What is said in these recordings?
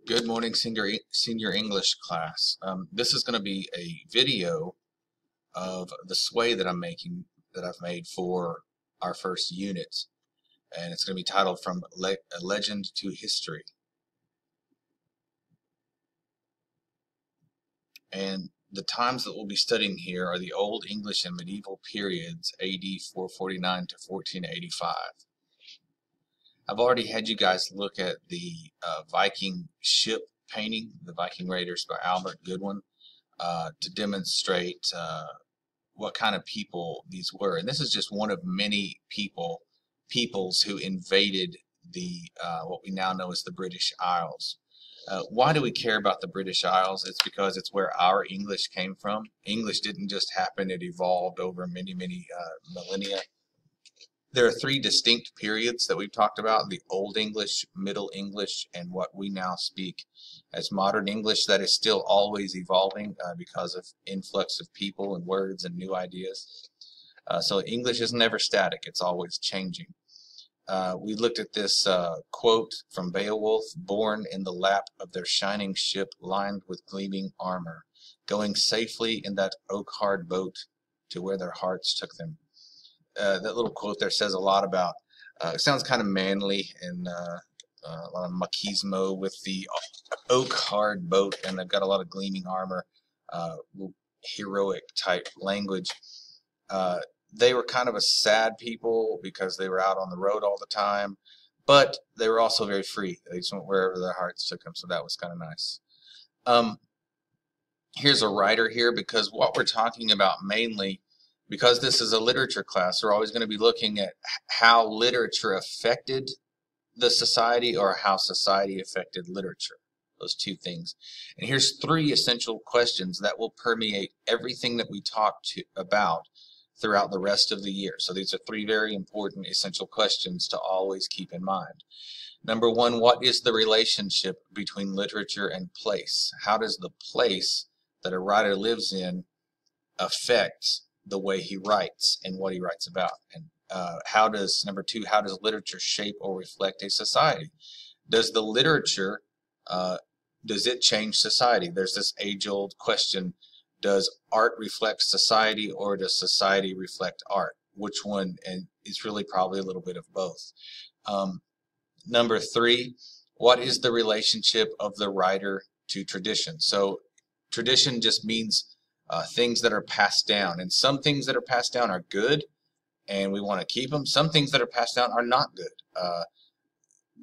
Good morning, senior English class. This is going to be a video of the sway that I've made for our first unit, and it's going to be titled From Legend to History. And the times that we'll be studying here are the Old English and medieval periods, AD 449 to 1485. I've already had you guys look at the Viking ship painting, the Viking Raiders by Albert Goodwin, to demonstrate what kind of people these were. And this is just one of many peoples who invaded the what we now know as the British Isles. Why do we care about the British Isles? It's because it's where our English came from. English didn't just happen, it evolved over many millennia. There are three distinct periods that we've talked about: the Old English, Middle English, and what we now speak as modern English, that is still always evolving because of influx of people and words and new ideas. So English is never static, it's always changing. We looked at this quote from Beowulf: "Born in the lap of their shining ship, lined with gleaming armor, going safely in that oak-hard boat to where their hearts took them." That little quote there says a lot about, it sounds kind of manly and a lot of machismo with the oak-hard boat, and they've got a lot of gleaming armor, heroic type language. They were kind of a sad people because they were out on the road all the time, but they were also very free. They just went wherever their hearts took them, so that was kind of nice. Here's a writer here, because what we're talking about mainly, because this is a literature class, we're always going to be looking at how literature affected the society or how society affected literature. Those two things. And here's three essential questions that will permeate everything that we talk about throughout the rest of the year. So these are three very important essential questions to always keep in mind. Number one, what is the relationship between literature and place? How does the place that a writer lives in affect the way he writes and what he writes about? And number two, how does literature shape or reflect a society? Does the literature, does it change society? There's this age-old question: does art reflect society, or does society reflect art? Which one? And it's really probably a little bit of both. Number three, what is the relationship of the writer to tradition? So tradition just means things that are passed down, and some things that are passed down are good and we want to keep them. Some things that are passed down are not good.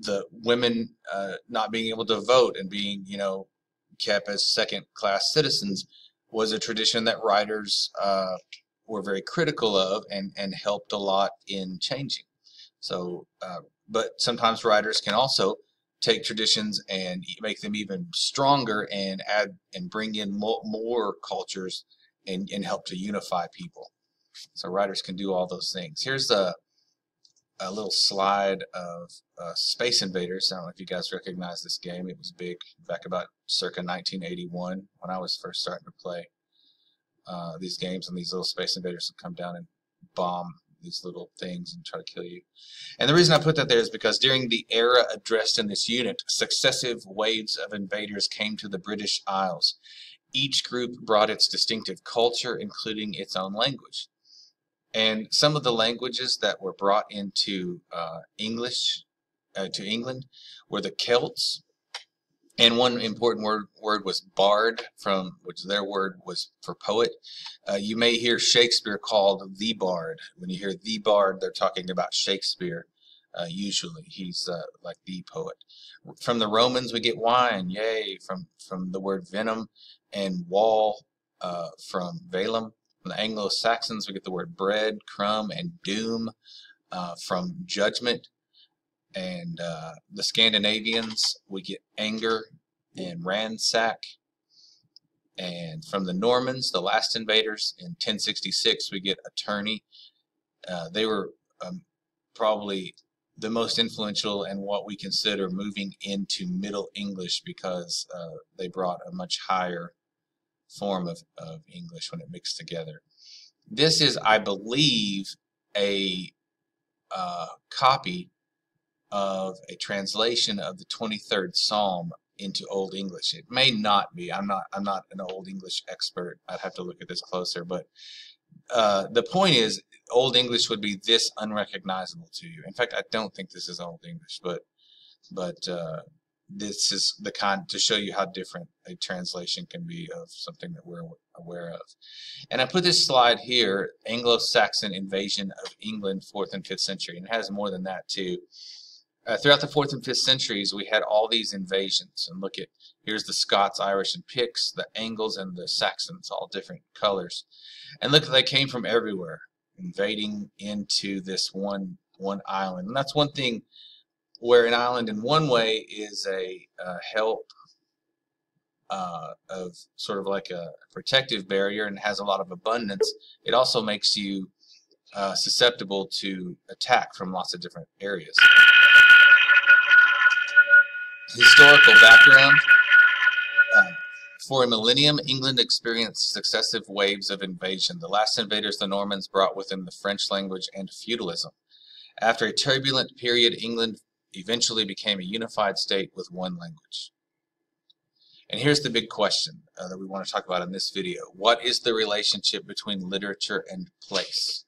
The women not being able to vote and being, kept as second-class citizens was a tradition that writers were very critical of and helped a lot in changing. So, but sometimes writers can also take traditions and make them even stronger and add and bring in more cultures and help to unify people. So writers can do all those things. Here's a little slide of Space Invaders. I don't know if you guys recognize this game. It was big back about circa 1981 when I was first starting to play these games, and these little Space Invaders would come down and bomb these little things and try to kill you. And the reason I put that there is because during the era addressed in this unit, successive waves of invaders came to the British Isles. Each group brought its distinctive culture, including its own language. And some of the languages that were brought into English to England were the Celts, and one important word was bard, from which their word was for poet. You may hear Shakespeare called the bard. When you hear the bard, they're talking about Shakespeare. Usually, he's like the poet. From the Romans, we get wine, yay, from the word venom, and wall from velum. From the Anglo-Saxons, we get the word bread, crumb, and doom from judgment. And the Scandinavians, we get anger and ransack. And from the Normans, the last invaders, in 1066, we get attorney. They were probably the most influential and what we consider moving into Middle English, because they brought a much higher form of English when it mixed together. This is, I believe, a copy of a translation of the 23rd Psalm into Old English. It may not be. I'm not an Old English expert. I'd have to look at this closer, but the point is, Old English would be this unrecognizable to you. In fact, I don't think this is Old English, but this is the kind to show you how different a translation can be of something that we're aware of. And I put this slide here, Anglo-Saxon invasion of England, 4th and 5th century, and it has more than that too. Throughout the 4th and 5th centuries, we had all these invasions. And look at, here's the Scots, Irish, and Picts, the Angles, and the Saxons, all different colors. And look, they came from everywhere, invading into this one island. And that's one thing where an island in one way is a help of sort of like a protective barrier and has a lot of abundance. It also makes you susceptible to attack from lots of different areas. Historical background. For a millennium, England experienced successive waves of invasion. The last invaders, the Normans, brought with them the French language and feudalism. After a turbulent period, England eventually became a unified state with one language. And here's the big question that we want to talk about in this video. What is the relationship between literature and place?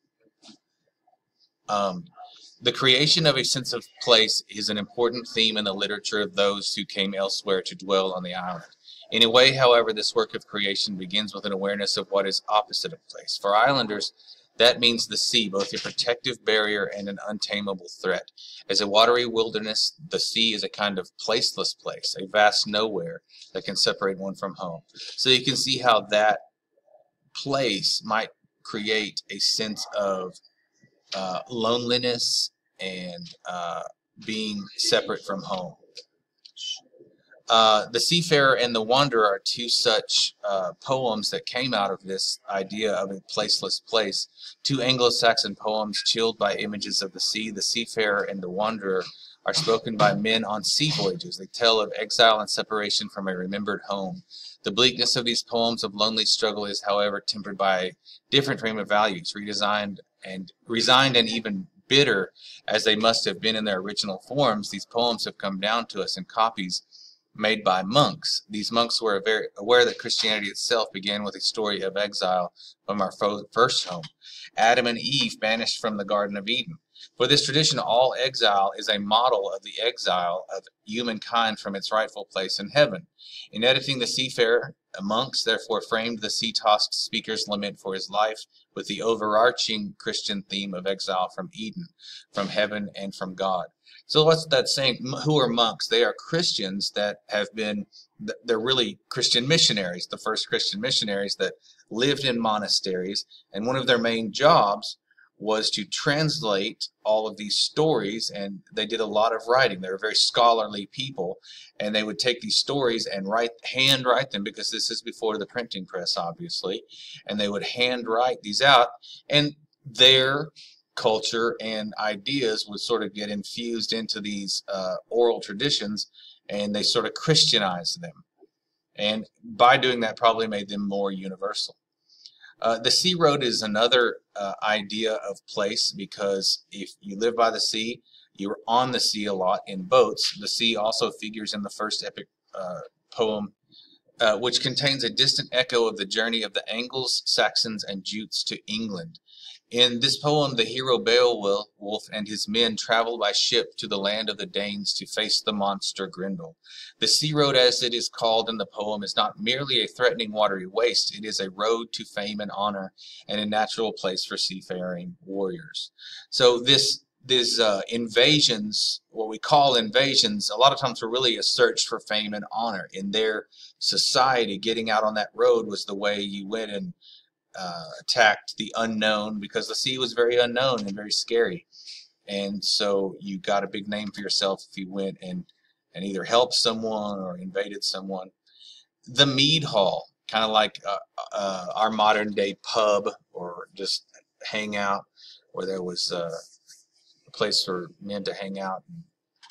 The creation of a sense of place is an important theme in the literature of those who came elsewhere to dwell on the island. In a way, however, this work of creation begins with an awareness of what is opposite of place. For islanders, that means the sea, both a protective barrier and an untamable threat. As a watery wilderness, the sea is a kind of placeless place, a vast nowhere that can separate one from home. So you can see how that place might create a sense of loneliness and being separate from home. The Seafarer and the Wanderer are two such poems that came out of this idea of a placeless place. Two Anglo-Saxon poems chilled by images of the sea. The Seafarer and the Wanderer are spoken by men on sea voyages. They tell of exile and separation from a remembered home. The bleakness of these poems of lonely struggle is, however, tempered by a different frame of values, resigned and even bitter as they must have been in their original forms. These poems have come down to us in copies made by monks. These monks were very aware that Christianity itself began with a story of exile from our first home, Adam and Eve banished from the Garden of Eden. For this tradition, all exile is a model of the exile of humankind from its rightful place in heaven. In editing The Seafarer, monks therefore framed the sea-tossed speaker's lament for his life with the overarching Christian theme of exile from Eden, from heaven, and from God. So what's that saying? Who are monks? They are Christians that have been, they're really Christian missionaries, the first Christian missionaries that lived in monasteries, and one of their main jobs was to translate all of these stories, and they did a lot of writing. They were very scholarly people, and they would take these stories and hand write them, because this is before the printing press, obviously, and they would hand write these out, and their culture and ideas would sort of get infused into these oral traditions, and they sort of Christianized them, and by doing that probably made them more universal. The sea road is another idea of place, because if you live by the sea, you're on the sea a lot in boats. The sea also figures in the first epic poem, which contains a distant echo of the journey of the Angles, Saxons, and Jutes to England. In this poem, the hero Beowulf and his men travel by ship to the land of the Danes to face the monster Grendel. The sea road, as it is called in the poem, is not merely a threatening watery waste. It is a road to fame and honor, and a natural place for seafaring warriors. So these invasions, what we call invasions, a lot of times were really a search for fame and honor. In their society, getting out on that road was the way you went and attacked the unknown, because the sea was very unknown and very scary, and so you got a big name for yourself if you went and either helped someone or invaded someone. The Mead Hall, kind of like our modern day pub or just hang out, where there was a place for men to hang out and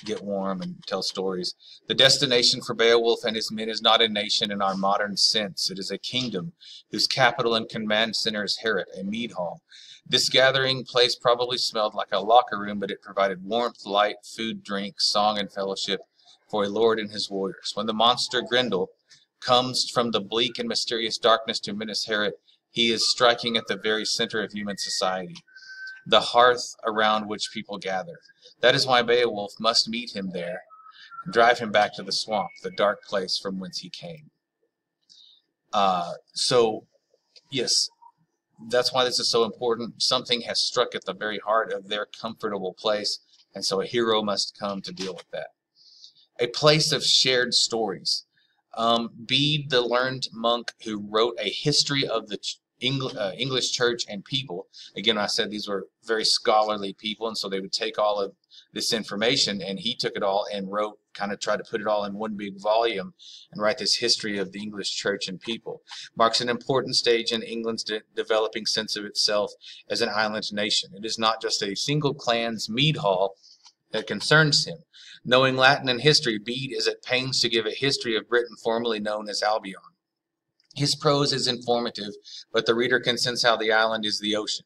get warm and tell stories. The destination for Beowulf and his men is not a nation in our modern sense. It is a kingdom whose capital and command center is Herat, a mead hall. This gathering place probably smelled like a locker room, but it provided warmth, light, food, drink, song, and fellowship for a lord and his warriors. When the monster Grendel comes from the bleak and mysterious darkness to menace Herod, he is striking at the very center of human society, the hearth around which people gather. That is why Beowulf must meet him there and drive him back to the swamp, the dark place from whence he came. So, yes, that's why this is so important. Something has struck at the very heart of their comfortable place, and so a hero must come to deal with that. A place of shared stories. Bede, the learned monk who wrote a history of the English church and people. Again, I said these were very scholarly people, and so they would take all of this information, and he took it all and wrote, kind of tried to put it all in one big volume and write this history of the English church and people. Marks an important stage in England's developing sense of itself as an island nation. It is not just a single clan's Mead Hall that concerns him. Knowing Latin and history, Bede is at pains to give a history of Britain formerly known as Albion. His prose is informative, but the reader can sense how the island is the ocean.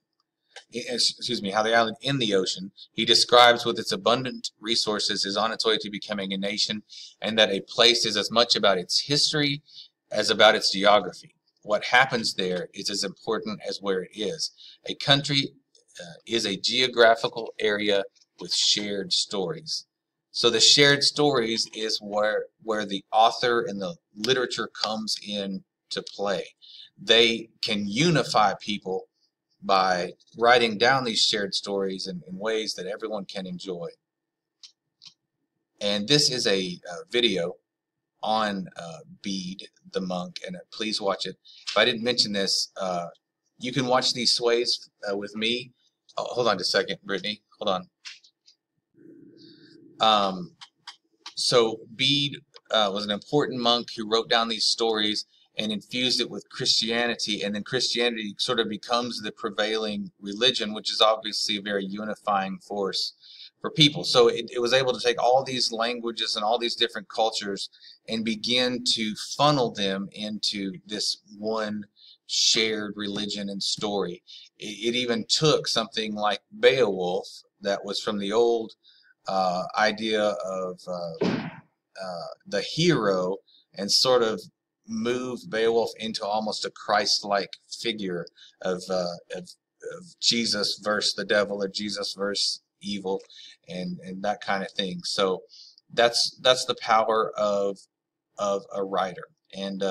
How the island in the ocean he describes with its abundant resources is on its way to becoming a nation, and that a place is as much about its history as about its geography. What happens there is as important as where it is. A country is a geographical area with shared stories. So the shared stories is where the author and the literature comes in to play. They can unify people by writing down these shared stories in ways that everyone can enjoy. And this is a video on Bead the Monk, and please watch it. If I didn't mention this, you can watch these sways with me. Oh, hold on just a second, Brittany. Hold on. So Bede was an important monk who wrote down these stories and infused it with Christianity, and then Christianity sort of becomes the prevailing religion, which is obviously a very unifying force for people. So it was able to take all these languages and all these different cultures and begin to funnel them into this one shared religion and story. It even took something like Beowulf, that was from the old idea of the hero, and sort of moved Beowulf into almost a Christ-like figure of Jesus versus the devil, or Jesus versus evil, and that kind of thing. So that's the power of a writer. And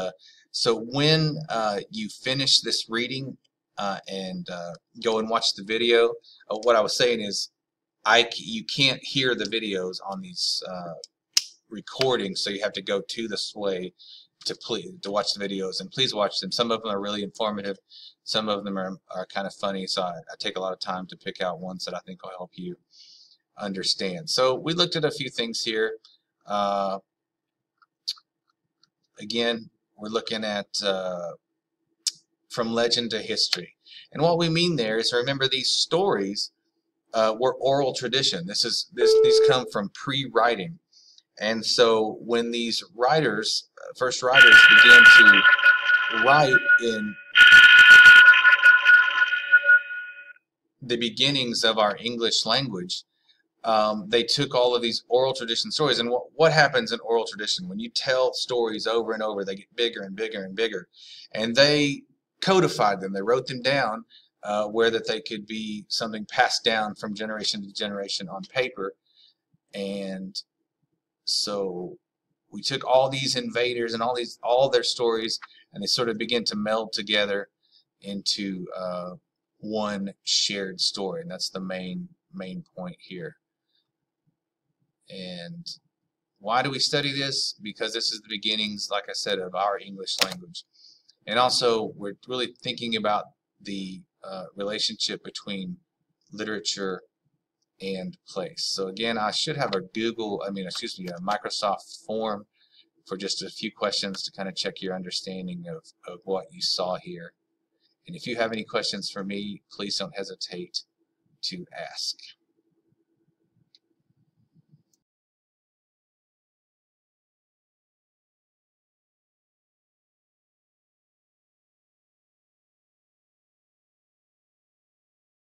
so when you finish this reading and go and watch the video, what I was saying is you can't hear the videos on these recordings, so you have to go to the sway to watch the videos, and please watch them. Some of them are really informative, some of them are kind of funny, so I take a lot of time to pick out ones that I think will help you understand. So we looked at a few things here. Again, we're looking at from legend to history, and what we mean there is, remember, these stories were oral tradition. These come from pre-writing. And so when these writers, first writers, began to write in the beginnings of our English language, they took all of these oral tradition stories. And what happens in oral tradition? When you tell stories over and over, they get bigger and bigger and bigger. And they codified them. They wrote them down where that they could be something passed down from generation to generation on paper. And so we took all these invaders and all their stories, and they sort of begin to meld together into one shared story, and that's the main point here. And why do we study this? Because this is the beginnings, like I said, of our English language. And also, we're really thinking about the relationship between literature and place. So again, I should have a Microsoft form for just a few questions to kind of check your understanding of what you saw here. And if you have any questions for me, please don't hesitate to ask.